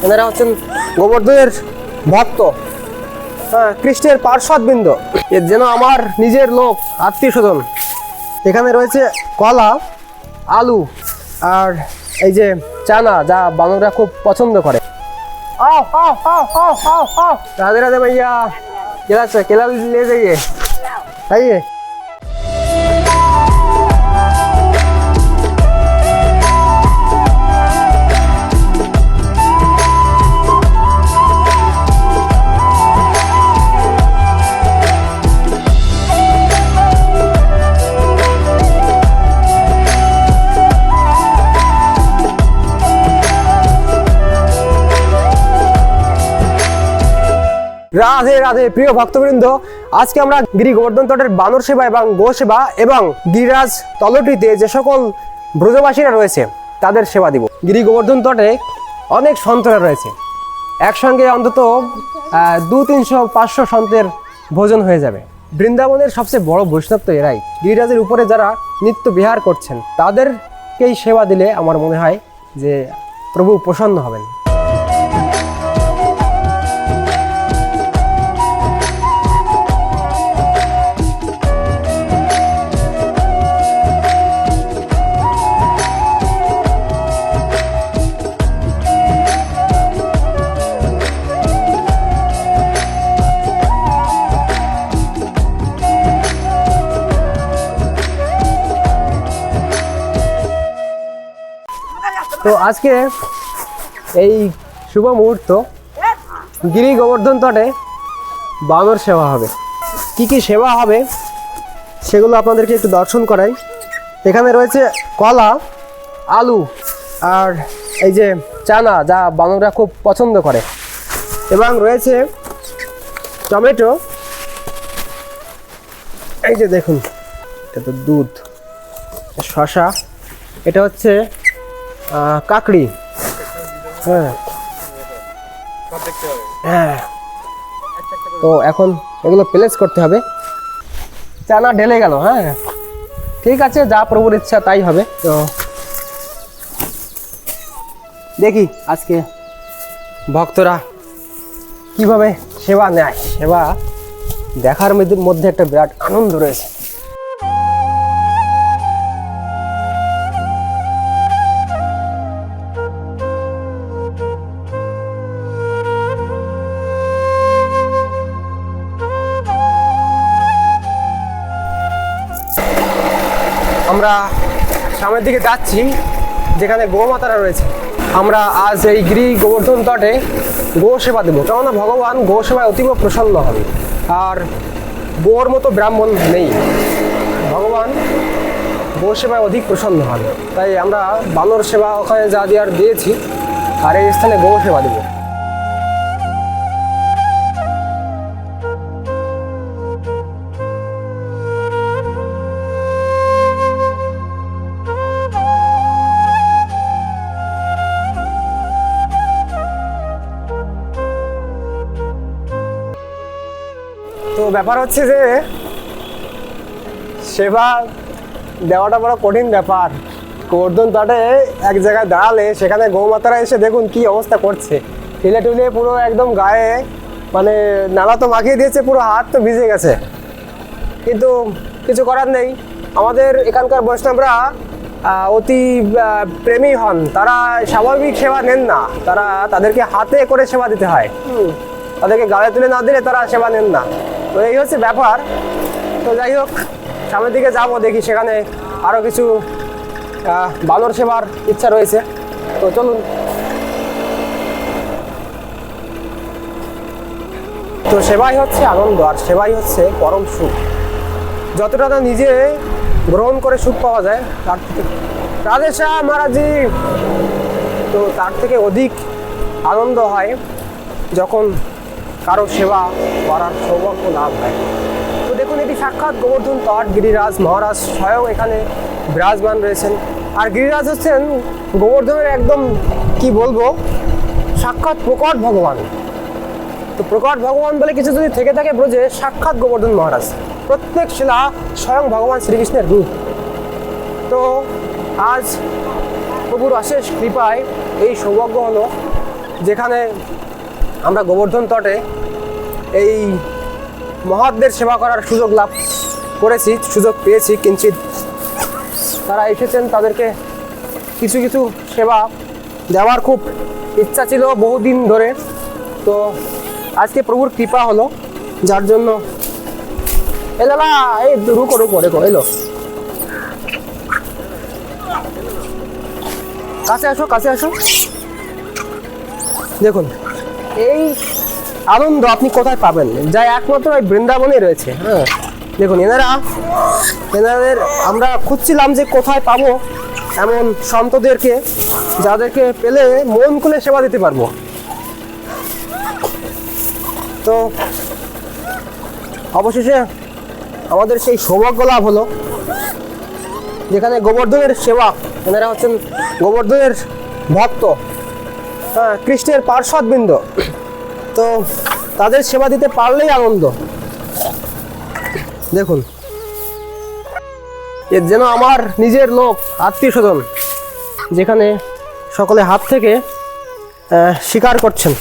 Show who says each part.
Speaker 1: এনারা হচ্ছেন গোবর্ধনের ভক্ত, হ্যাঁ, কৃষ্ণের পার্শ্বদবৃন্দ, এর যেন আমার নিজের লোক, আত্মীয় স্বজন। এখানে রয়েছে কলা, আলু আর এই যে চানা, যা বানররা খুব পছন্দ করে। राधे राधे भैया, केला ले जाइए, आइए। রাধে রাধে প্রিয় ভক্তবৃন্দ, আজকে আমরা গিরি গোবর্ধন তটের বানর সেবা এবং গো সেবা এবং গিরিরাজ তলটিতে যে সকল ব্রজবাসীরা রয়েছে তাদের সেবা দিব। গিরি গোবর্ধন তটে অনেক সন্তরা রয়েছে, একসঙ্গে অন্তত 200-300-500 সন্তের ভোজন হয়ে যাবে। বৃন্দাবনের সবচেয়ে বড় বৈষ্ণব তো এরাই। গিরিরাজের উপরে যারা নিত্য বিহার করছেন তাদেরকেই সেবা দিলে আমার মনে হয় যে প্রভু প্রসন্ন হবেন। তো আজকে এই শুভ মুহূর্ত গিরি গোবর্ধন তটে বানর সেবা হবে। কি কি সেবা হবে সেগুলো আপনাদেরকে একটু দর্শন করাই। এখানে রয়েছে কলা, আলু আর এই যে চানা, যা বানররা খুব পছন্দ করে, এবং রয়েছে টমেটো, এই যে দেখুন এটা তো দুধ, শসা, এটা হচ্ছে কাকড়ি, হ্যাঁ হ্যাঁ। তো এখন এগুলো প্লেস করতে হবে। চানা ঢেলে গেল, হ্যাঁ ঠিক আছে, যা প্রভুর ইচ্ছা তাই হবে। তো দেখি আজকে ভক্তরা কিভাবে সেবা নেয়, সেবা দেখার মধ্যে একটা বিরাট আনন্দ রয়েছে। আমরা সামনের দিকে যাচ্ছি যেখানে গোমাতারা রয়েছে। আমরা আজ এই গিরি গোবর্ধন তটে গো সেবা দেবো, কেননা ভগবান গো সেবায় অতীব প্রসন্ন হন। আর গোর মতো ব্রাহ্মণ নেই, ভগবান গো সেবায় অধিক প্রসন্ন হন। তাই আমরা বানর সেবা ওখানে যা দেওয়ার দিয়েছি, আর এই স্থানে গো সেবা দেবো। তো ব্যাপার হচ্ছে যে সেবা দেওয়াটা বড় কঠিন ব্যাপার। গোবর্ধন তটে এক জায়গায় দাঁড়ালে সেখানে গৌমাতারা এসে দেখুন কি অবস্থা করছে, ঠেলে টুলে পুরো একদম গায়ে মানে নালা তো মাখিয়ে দিয়েছে, পুরো হাত তো ভিজে গেছে। কিন্তু কিছু করার নেই, আমাদের এখানকার বৈষ্ণবরা অতি প্রেমী হন, তারা স্বাভাবিক সেবা নেন না, তাদেরকে হাতে করে সেবা দিতে হয়, তাদেরকে গায়ে তুলে না দিলে তারা সেবা নেন না। তো এই হচ্ছে ব্যাপার। তো যাই হোক, সামনের দিকে যাবো, দেখি সেখানে আরও কিছু বানর সেবার ইচ্ছা রয়েছে। তো চলুন। তো সেবাই হচ্ছে আনন্দ, আর সেবাই হচ্ছে পরম সুখ। যতটা না নিজে গ্রহণ করে সুখ পাওয়া যায় তার থেকে, রাধে শ্যাম মহারাজজি, তো তার থেকে অধিক আনন্দ হয় যখন কারো সেবা করার সৌভাগ্য লাভ হয়। তো দেখুন, এটি সাক্ষাৎ গোবর্ধন তট, গিরিরাজ মহারাজ স্বয়ং এখানে বিরাজমান রয়েছেন। আর গিরিরাজ হচ্ছেন গোবর্ধনের একদম কি বলবো, সাক্ষাৎ প্রকট ভগবান। তো প্রকট ভগবান বলে কিছু যদি থেকে থাকে ব্রজে, সাক্ষাৎ গোবর্ধন মহারাজ, প্রত্যেক শিলা স্বয়ং ভগবান শ্রীকৃষ্ণের রূপ। তো আজ প্রভুর অশেষ কৃপায় এই সৌভাগ্য হলো যেখানে আমরা গোবর্ধন তটে এই মহৎদের সেবা করার সুযোগ পেয়েছি কিঞ্চিত। তারা এসেছেন, তাদেরকে কিছু কিছু সেবা দেওয়ার খুব ইচ্ছা ছিল বহুদিন ধরে। তো আজকে প্রভুর কৃপা হলো, যার জন্য এলালা এই রুকো এলো, কাছে আসো। দেখুন এই আনন্দ আপনি কোথায় পাবেন, যা একমাত্র এই বৃন্দাবনে রয়েছে। হ্যাঁ দেখুন, এনাদের আমরা খুঁজছিলাম যে কোথায় পাবো এমন সন্তদেরকে, যাদেরকে পেলে মন খুলে সেবা দিতে পারবো। তো অবশেষে আমাদের সেই সৌভাগ্য লাভ হলো, যেখানে গোবর্ধনের সেবা, এনারা হচ্ছেন গোবর্ধনের ভক্ত, হ্যাঁ কৃষ্ণের পার্শ্বদবৃন্দ। তো তাদের সেবা দিতে পারলেই আনন্দ। দেখুন এর যেন আমার নিজের লোক, আত্মীয় স্বজন, যেখানে সকলে হাত থেকে স্বীকার করছেন।